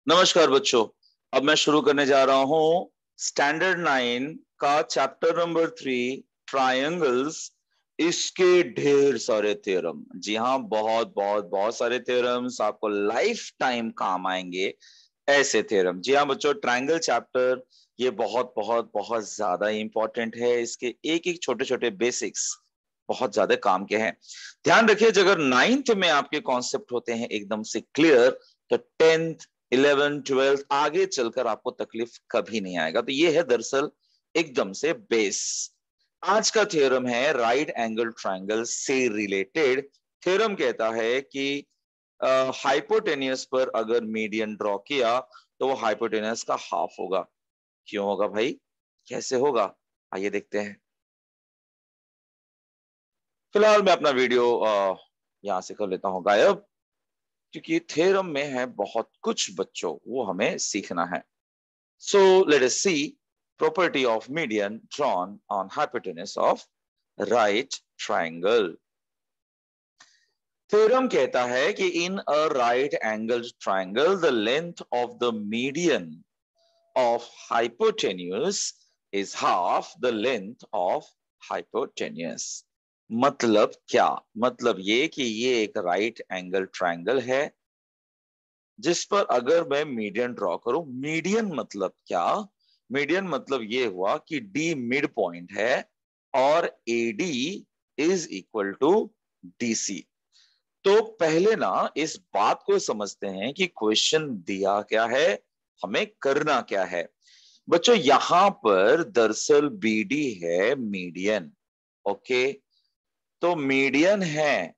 नमस्कार बच्चों। अब मैं शुरू करने जा रहा हूं स्टैंडर्ड 9 का चैप्टर नंबर 3 ट्रायंगल्स। इसके ढेर सारे थ्योरम, जी हाँ, बहुत बहुत बहुत सारे थ्योरम्स आपको लाइफ टाइम काम आएंगे। ऐसे थ्योरम, जी हाँ बच्चों, ट्रायंगल चैप्टर ये बहुत बहुत बहुत ज्यादा इंपॉर्टेंट है। इसके एक एक छोटे छोटे बेसिक्स बहुत ज्यादा काम के हैं। ध्यान रखिए, अगर 9th में आपके कॉन्सेप्ट होते हैं एकदम से क्लियर, तो 10th 11th 12th आगे चलकर आपको तकलीफ कभी नहीं आएगा। तो ये है दरअसल एकदम से बेस। आज का थ्योरम है राइट एंगल ट्रायंगल से रिलेटेड। थ्योरम कहता है कि हाइपोटेनियस पर अगर मीडियन ड्रॉ किया तो वो हाइपोटेनियस का हाफ होगा। क्यों होगा भाई, कैसे होगा, आइए देखते हैं। फिलहाल मैं अपना वीडियो यहां से कर लेता हूं गायब, क्योंकि थ्योरम में है बहुत कुछ बच्चों, वो हमें सीखना है। So let us see property of median drawn on hypotenuse of right triangle. Theorem कहता है कि in a right angled triangle the length of the median of hypotenuse is half the length of hypotenuse. मतलब क्या, मतलब ये कि ये एक राइट एंगल ट्रायंगल है जिस पर अगर मैं मीडियन ड्रॉ करूं। मीडियन मतलब क्या, मीडियन मतलब ये हुआ कि डी मिड पॉइंट है और AD is equal to DC. तो पहले ना इस बात को समझते हैं कि क्वेश्चन दिया क्या है, हमें करना क्या है। बच्चों यहां पर दरअसल बीडी है मीडियन। ओके, तो मीडियन है,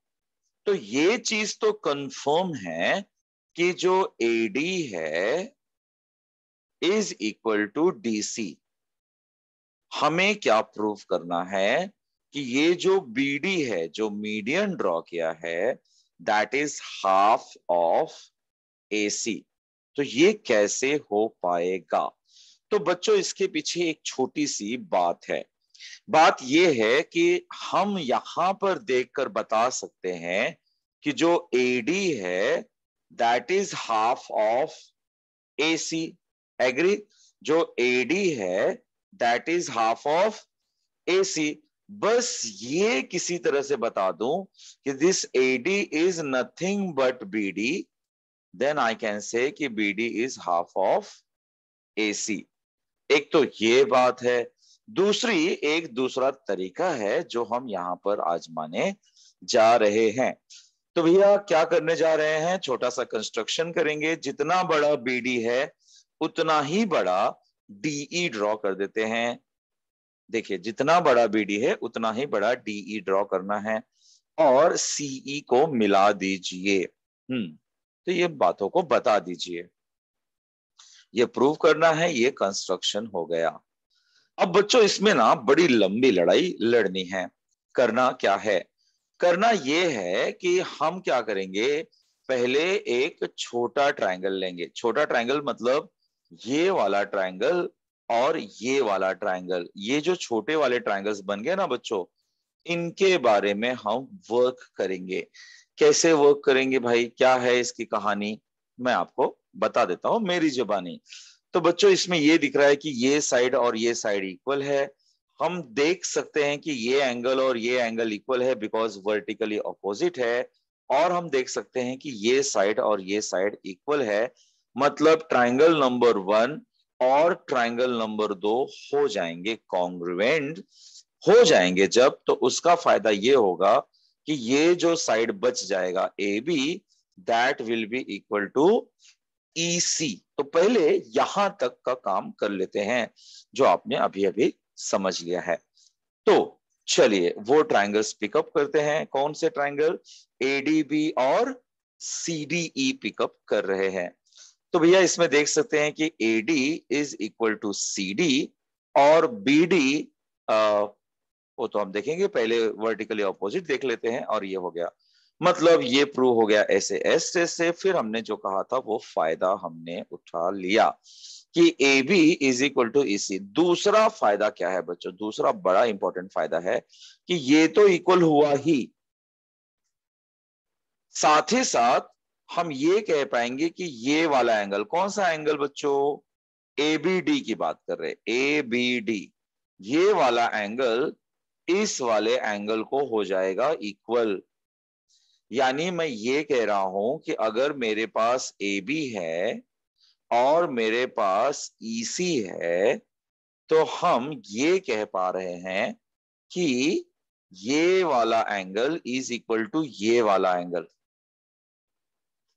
तो ये चीज तो कंफर्म है कि जो एडी है इज इक्वल टू डीसी। हमें क्या प्रूव करना है कि ये जो बीडी है, जो मीडियन ड्रॉ किया है, that is half of AC. तो ये कैसे हो पाएगा? तो बच्चों इसके पीछे एक छोटी सी बात है। बात यह है कि हम यहां पर देखकर बता सकते हैं कि जो एडी है that is half of AC. Agree? जो एडी है that is half of AC. बस ये किसी तरह से बता दूं कि this AD is nothing but BD, then I can say कि BD is half of AC. एक तो ये बात है। दूसरी, एक दूसरा तरीका है जो हम यहां पर आजमाने जा रहे हैं। तो भैया क्या करने जा रहे हैं, छोटा सा कंस्ट्रक्शन करेंगे। जितना बड़ा बीडी है उतना ही बड़ा डीई ड्रॉ कर देते हैं। देखिए, जितना बड़ा बीडी है उतना ही बड़ा डीई ड्रॉ करना है और सीई को मिला दीजिए। तो ये बातों को बता दीजिए, ये प्रूव करना है, ये कंस्ट्रक्शन हो गया। अब बच्चों इसमें ना बड़ी लंबी लड़ाई लड़नी है। करना क्या है, करना यह है कि हम क्या करेंगे, पहले एक छोटा ट्रायंगल लेंगे। छोटा ट्रायंगल मतलब ये वाला ट्रायंगल और ये वाला ट्रायंगल। ये जो छोटे वाले ट्रायंगल्स बन गए ना बच्चों, इनके बारे में हम वर्क करेंगे। कैसे वर्क करेंगे भाई, क्या है इसकी कहानी, मैं आपको बता देता हूं मेरी जुबानी। तो बच्चों इसमें ये दिख रहा है कि ये साइड और ये साइड इक्वल है। हम देख सकते हैं कि ये एंगल और ये एंगल इक्वल है बिकॉज वर्टिकली ऑपोजिट है। और हम देख सकते हैं कि ये साइड और ये साइड इक्वल है, मतलब ट्रायंगल नंबर 1 और ट्रायंगल नंबर 2 हो जाएंगे कॉन्ग्रुएंट। हो जाएंगे जब, तो उसका फायदा ये होगा कि ये जो साइड बच जाएगा A B, that will be equal to EC. तो पहले यहां तक का काम कर लेते हैं जो आपने अभी अभी समझ लिया है। तो चलिए वो ट्रायंगल्स पिकअप करते हैं। कौन से ट्रायंगल? एडीबी और सीडीई पिकअप कर रहे हैं। तो भैया इसमें देख सकते हैं कि AD is equal to CD और बीडी, वो तो हम देखेंगे, पहले वर्टिकली ऑपोजिट देख लेते हैं। और ये हो गया, मतलब ये प्रूव हो गया ऐसे एस से। फिर हमने जो कहा था वो फायदा हमने उठा लिया कि A B is equal to E C. दूसरा फायदा क्या है बच्चों, दूसरा बड़ा इंपॉर्टेंट फायदा है कि ये तो इक्वल हुआ ही, साथ ही साथ हम ये कह पाएंगे कि ये वाला एंगल, कौन सा एंगल बच्चों, एबीडी की बात कर रहे हैं, एबीडी, ये वाला एंगल इस वाले एंगल को हो जाएगा इक्वल। यानी मैं ये कह रहा हूं कि अगर मेरे पास AB है और मेरे पास EC है, तो हम ये कह पा रहे हैं कि ये वाला एंगल इज इक्वल टू ये वाला एंगल।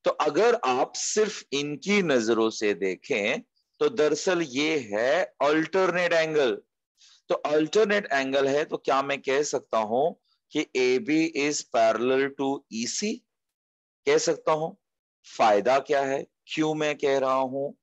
तो अगर आप सिर्फ इनकी नजरों से देखें तो दरअसल ये है अल्टरनेट एंगल। तो अल्टरनेट एंगल है तो क्या मैं कह सकता हूं कि AB is parallel to EC, कह सकता हूं। फायदा क्या है, क्यों मैं कह रहा हूं?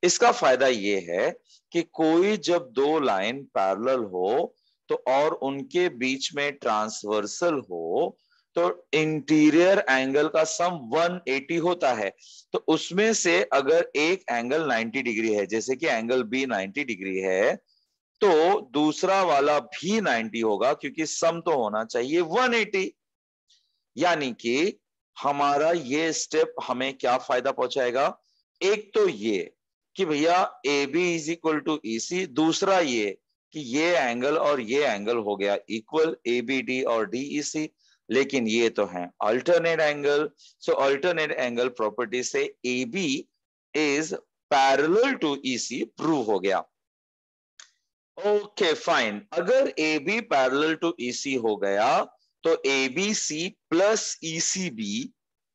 इसका फायदा ये है कि कोई जब दो लाइन पैरेलल हो तो और उनके बीच में ट्रांसवर्सल हो तो इंटीरियर एंगल का सम 180 होता है। तो उसमें से अगर एक एंगल 90 डिग्री है, जैसे कि एंगल B 90 डिग्री है, तो दूसरा वाला भी 90 होगा, क्योंकि सम तो होना चाहिए 180। यानी कि हमारा ये स्टेप हमें क्या फायदा पहुंचाएगा? एक तो ये कि भैया AB is equal to EC, दूसरा ये कि ये एंगल और ये एंगल हो गया इक्वल, ABD और DEC। लेकिन ये तो है alternate angle, so alternate angle property से AB is parallel to EC prove हो गया। ओके फाइन, अगर AB पैरेलल टू EC हो गया तो ABC प्लस ECB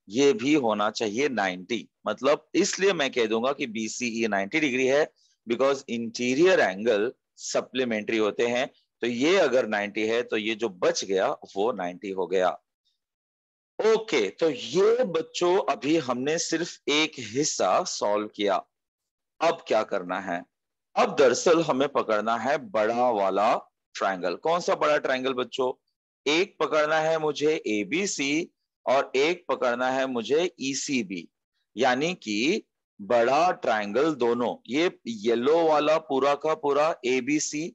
ये भी होना चाहिए 90। मतलब इसलिए मैं कह दूंगा कि BCE 90 डिग्री है, बिकॉज इंटीरियर एंगल सप्लीमेंट्री होते हैं। तो ये अगर 90 है तो ये जो बच गया वो 90 हो गया। ओके, तो ये बच्चों अभी हमने सिर्फ एक हिस्सा सॉल्व किया। अब क्या करना है? अब दरअसल हमें पकड़ना है बड़ा वाला ट्रायंगल। कौन सा बड़ा ट्रायंगल बच्चों? एक पकड़ना है मुझे ABC और एक पकड़ना है मुझे ECB। यानी कि बड़ा ट्रायंगल दोनों, ये येलो वाला पूरा का पूरा ABC।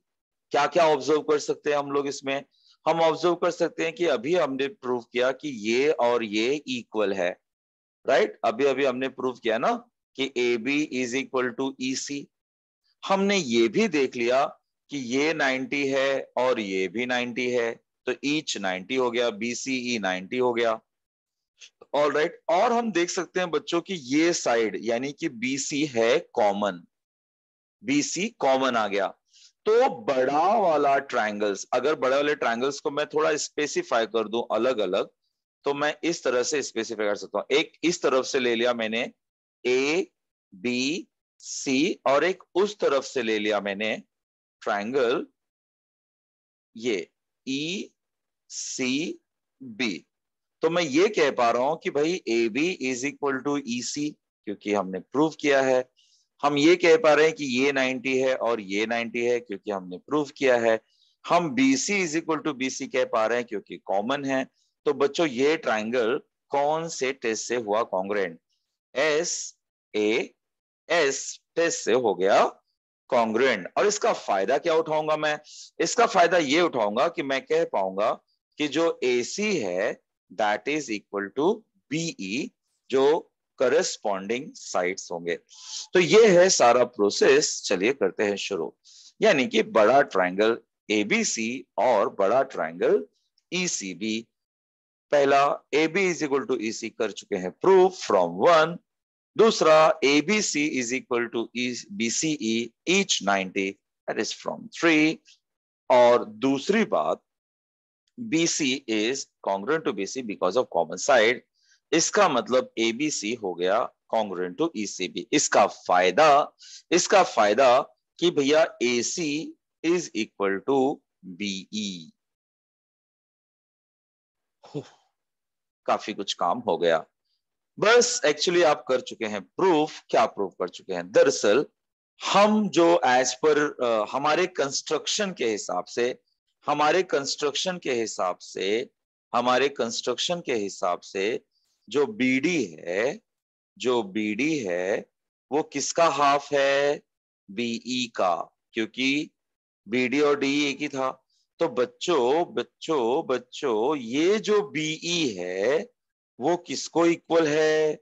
क्या क्या ऑब्जर्व कर सकते हैं हम लोग इसमें? हम ऑब्जर्व कर सकते हैं कि अभी हमने प्रूव किया कि ये और ये इक्वल है, राइट? अभी अभी हमने प्रूव किया ना कि AB is equal to EC। हमने ये भी देख लिया कि ये 90 है और ये भी 90 है, तो ईच 90 हो गया, BCE 90 हो गया। ऑल राइट, और हम देख सकते हैं बच्चों की ये साइड यानी कि BC है कॉमन, BC कॉमन आ गया। तो बड़ा वाला ट्रायंगल्स, अगर बड़े वाले ट्रायंगल्स को मैं थोड़ा स्पेसिफाई कर दूं अलग अलग, तो मैं इस तरह से स्पेसिफाई कर सकता हूं। एक इस तरफ से ले लिया मैंने ABC और एक उस तरफ से ले लिया मैंने ट्रायंगल ये ECB। तो मैं ये कह पा रहा हूं कि भाई AB is equal to EC, क्योंकि हमने प्रूव किया है। हम ये कह पा रहे हैं कि ये 90 है और ये 90 है, क्योंकि हमने प्रूव किया है। हम BC is equal to BC कह पा रहे हैं क्योंकि कॉमन है। तो बच्चों ये ट्राइंगल कौन से टेस्ट से हुआ कॉन्ग्रुएंट? SAS टेस्ट से हो गया कॉन्ग्रुएंट। और इसका फायदा क्या उठाऊंगा मैं? इसका फायदा ये उठाऊंगा कि मैं कह पाऊंगा कि जो AC है that is equal to BE, जो करस्पॉन्डिंग साइड्स होंगे। तो ये है सारा प्रोसेस। चलिए करते हैं शुरू। यानी कि बड़ा ट्रायंगल ABC और बड़ा ट्रायंगल ECB। पहला AB is equal to EC कर चुके हैं प्रूफ फ्रॉम 1। दूसरा ABC is equal to BCE each 90, that is from 3। और दूसरी बात, BC is congruent to BC because of common side। इसका मतलब ABC हो गया congruent to ECB। इसका फायदा कि भैया AC is equal to BE। काफी कुछ काम हो गया। बस एक्चुअली आप कर चुके हैं प्रूफ। क्या प्रूफ कर चुके हैं? दरअसल हम जो एज पर हमारे कंस्ट्रक्शन के हिसाब से जो BD है वो किसका हाफ है? BE का, क्योंकि BD और DE एक ही था। तो बच्चों ये जो BE है वो किसको इक्वल है?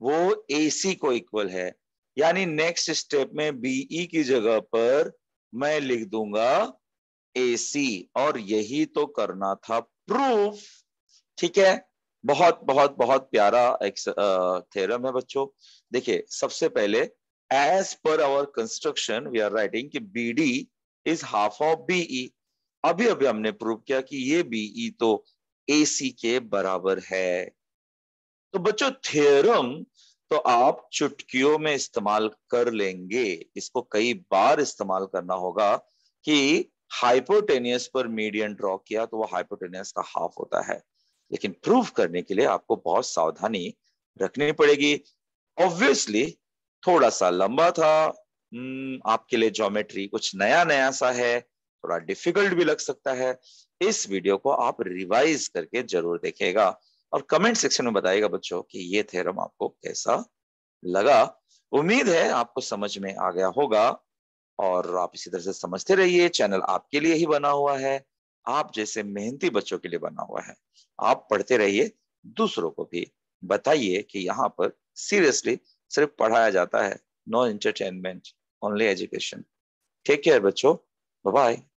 वो AC को इक्वल है। यानी नेक्स्ट स्टेप में BE की जगह पर मैं लिख दूंगा AC, और यही तो करना था प्रूफ। ठीक है, बहुत बहुत बहुत प्यारा एक थ्योरम है बच्चों। देखिए सबसे पहले, as per our construction we are writing कि BD is half of BE। अभी अभी हमने प्रूव किया कि ये BE तो AC के बराबर है। तो बच्चों थ्योरम तो आप चुटकियों में इस्तेमाल कर लेंगे, इसको कई बार इस्तेमाल करना होगा कि हाइपोटेनियस पर मीडियन ड्रॉ किया तो वो हाइपोटेनियस का हाफ होता है। लेकिन प्रूफ करने के लिए आपको बहुत सावधानी रखनी पड़ेगी। ऑब्वियसली थोड़ा सा लंबा था, आपके लिए ज्योमेट्री कुछ नया नया सा है, थोड़ा डिफिकल्ट भी लग सकता है। इस वीडियो को आप रिवाइज करके जरूर देखेगा और कमेंट सेक्शन में बताइएगा बच्चों कि ये थ्योरम आपको कैसा लगा। उम्मीद है आपको समझ में आ गया होगा, और आप इसी तरह से समझते रहिए। चैनल आपके लिए ही बना हुआ है, आप जैसे मेहनती बच्चों के लिए बना हुआ है। आप पढ़ते रहिए, दूसरों को भी बताइए कि यहाँ पर सीरियसली सिर्फ पढ़ाया जाता है, no entertainment, only education. Take care बच्चों, बाय बाय।